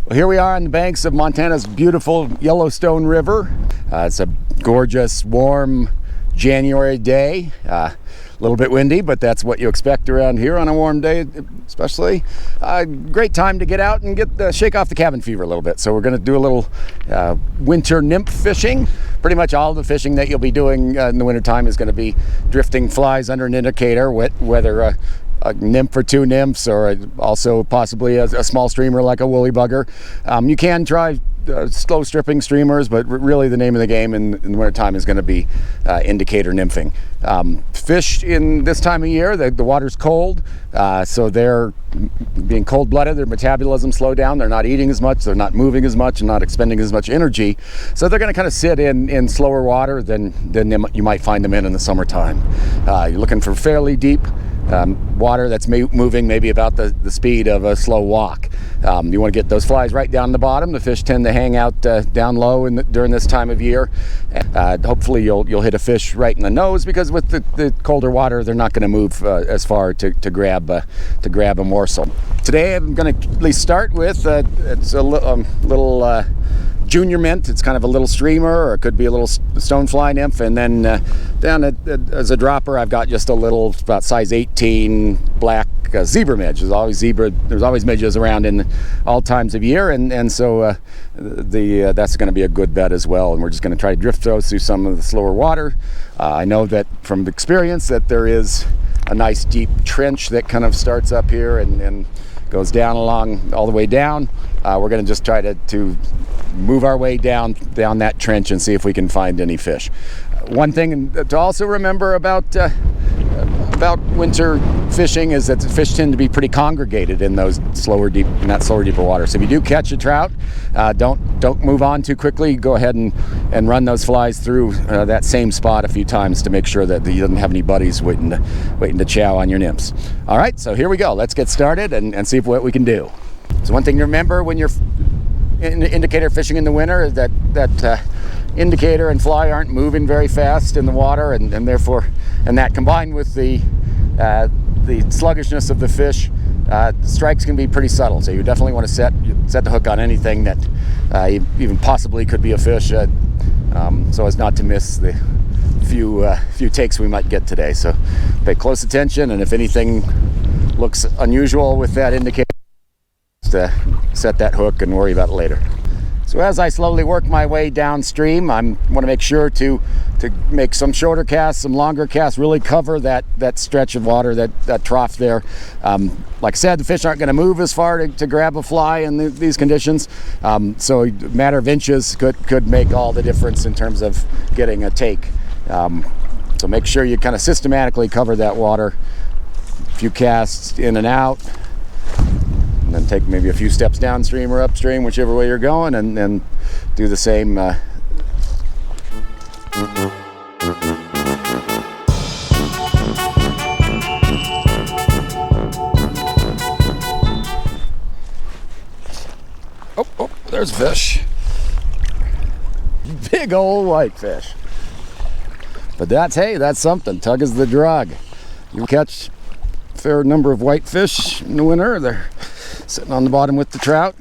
Well, here we are on the banks of Montana's beautiful Yellowstone River. It's a gorgeous, warm January day. A little bit windy, but that's what you expect around here on a warm day, especially. Great time to get out and shake off the cabin fever a little bit. So we're going to do a little winter nymph fishing. Pretty much all the fishing that you'll be doing in the wintertime is going to be drifting flies under an indicator, whether a nymph or two nymphs, or also possibly a small streamer like a woolly bugger. You can try slow stripping streamers, but really the name of the game in the wintertime is going to be indicator nymphing. Fish in this time of year, the water's cold, so they're being cold-blooded, their metabolism slowed down, they're not eating as much, they're not moving as much, and not expending as much energy, so they're going to kind of sit in slower water than you might find them in the summertime. You're looking for fairly deep water that's moving maybe about the speed of a slow walk. You want to get those flies right down the bottom. The fish tend to hang out down low during this time of year. Hopefully you'll hit a fish right in the nose, because with the colder water they're not going to move as far to grab a morsel. Today I'm going to at least start with it's a little junior mint. It's kind of a little streamer, or it could be a little stonefly nymph, and then down as a dropper I've got just a little about size 18 black zebra midge. There's always midges around in all times of year, and so that's going to be a good bet as well. And we're just going to try to drift those through some of the slower water. I know that from experience that there is a nice deep trench that kind of starts up here and goes down along all the way down. We're going to just try to move our way down that trench and see if we can find any fish. One thing to also remember about winter fishing is that the fish tend to be pretty congregated in that slower, deeper water. So if you do catch a trout, don't move on too quickly. Go ahead and run those flies through that same spot a few times to make sure that you don't have any buddies waiting to chow on your nymphs. All right, so here we go. Let's get started and see what we can do. So one thing to remember when you're indicator fishing in the winter is that indicator and fly aren't moving very fast in the water, and therefore, and that combined with the sluggishness of the fish, strikes can be pretty subtle. So you definitely want to set the hook on anything that even possibly could be a fish, so as not to miss the few takes we might get today. So pay close attention, and if anything looks unusual with that indicator, set that hook and worry about it later. So as I slowly work my way downstream, I want to make sure to make some shorter casts, some longer casts, really cover that stretch of water, that trough there. Like I said, the fish aren't going to move as far to grab a fly in these conditions, so a matter of inches could make all the difference in terms of getting a take. So make sure you kind of systematically cover that water, a few casts in and out, and then take maybe a few steps downstream or upstream, whichever way you're going, and then do the same. Oh, there's a fish. Big old whitefish. But that's something. Tug is the drug. You catch a fair number of whitefish in the winter. They're sitting on the bottom with the trout,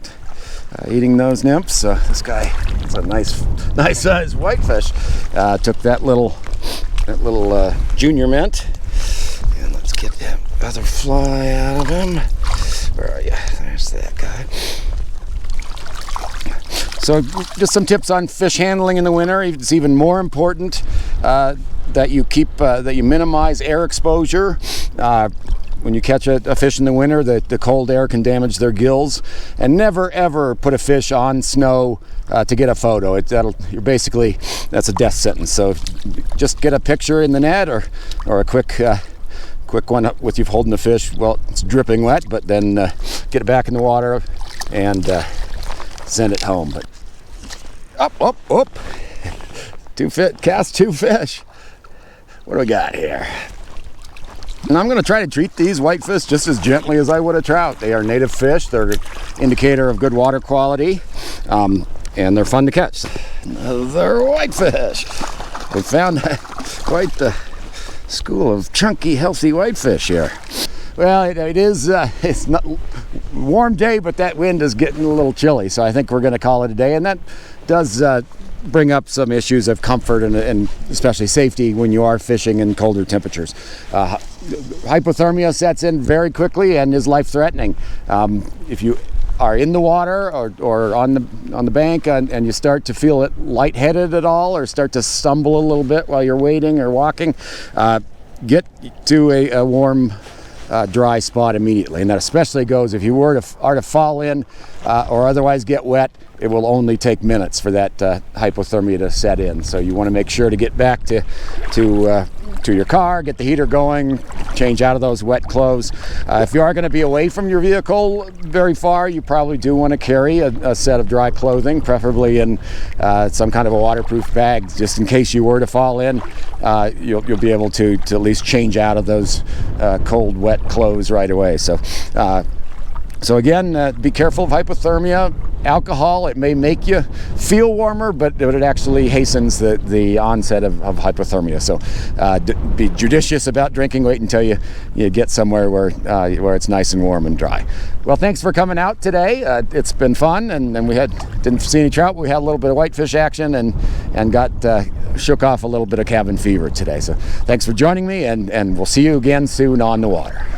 eating those nymphs. This guy is a nice sized whitefish. Took that little junior mint, and let's get that other fly out of him. Where are you? There's that guy. So just some tips on fish handling in the winter. It's even more important that you minimize air exposure. When you catch a fish in the winter, the cold air can damage their gills. And never ever put a fish on snow to get a photo. That's a death sentence. So just get a picture in the net, or a quick one with you holding the fish. Well, it's dripping wet, but then get it back in the water and send it home. But up. Cast two fish. What do we got here? And I'm going to try to treat these whitefish just as gently as I would a trout. They are native fish. They're an indicator of good water quality, and they're fun to catch. Another whitefish. We found quite the school of chunky, healthy whitefish here. Well, it is. It's not warm day, but that wind is getting a little chilly. So I think we're going to call it a day, and that does bring up some issues of comfort and especially safety when you are fishing in colder temperatures. Hypothermia sets in very quickly and is life-threatening. If you are in the water or on the bank and you start to feel it lightheaded at all, or start to stumble a little bit while you're wading or walking, get to a warm, dry spot immediately. And that especially goes if you are to fall in or otherwise get wet. It will only take minutes for that hypothermia to set in. So you want to make sure to get back to your car, get the heater going, change out of those wet clothes. If you are going to be away from your vehicle very far, you probably do want to carry a set of dry clothing, preferably in some kind of a waterproof bag, just in case you were to fall in. You'll be able to at least change out of those cold, wet clothes right away. So again, be careful of hypothermia. Alcohol, it may make you feel warmer, but it actually hastens the onset of hypothermia. So be judicious about drinking. Wait until you get somewhere where it's nice and warm and dry. Well, thanks for coming out today. It's been fun, and we didn't see any trout, but we had a little bit of whitefish action and got shook off a little bit of cabin fever today. So thanks for joining me, and we'll see you again soon on the water.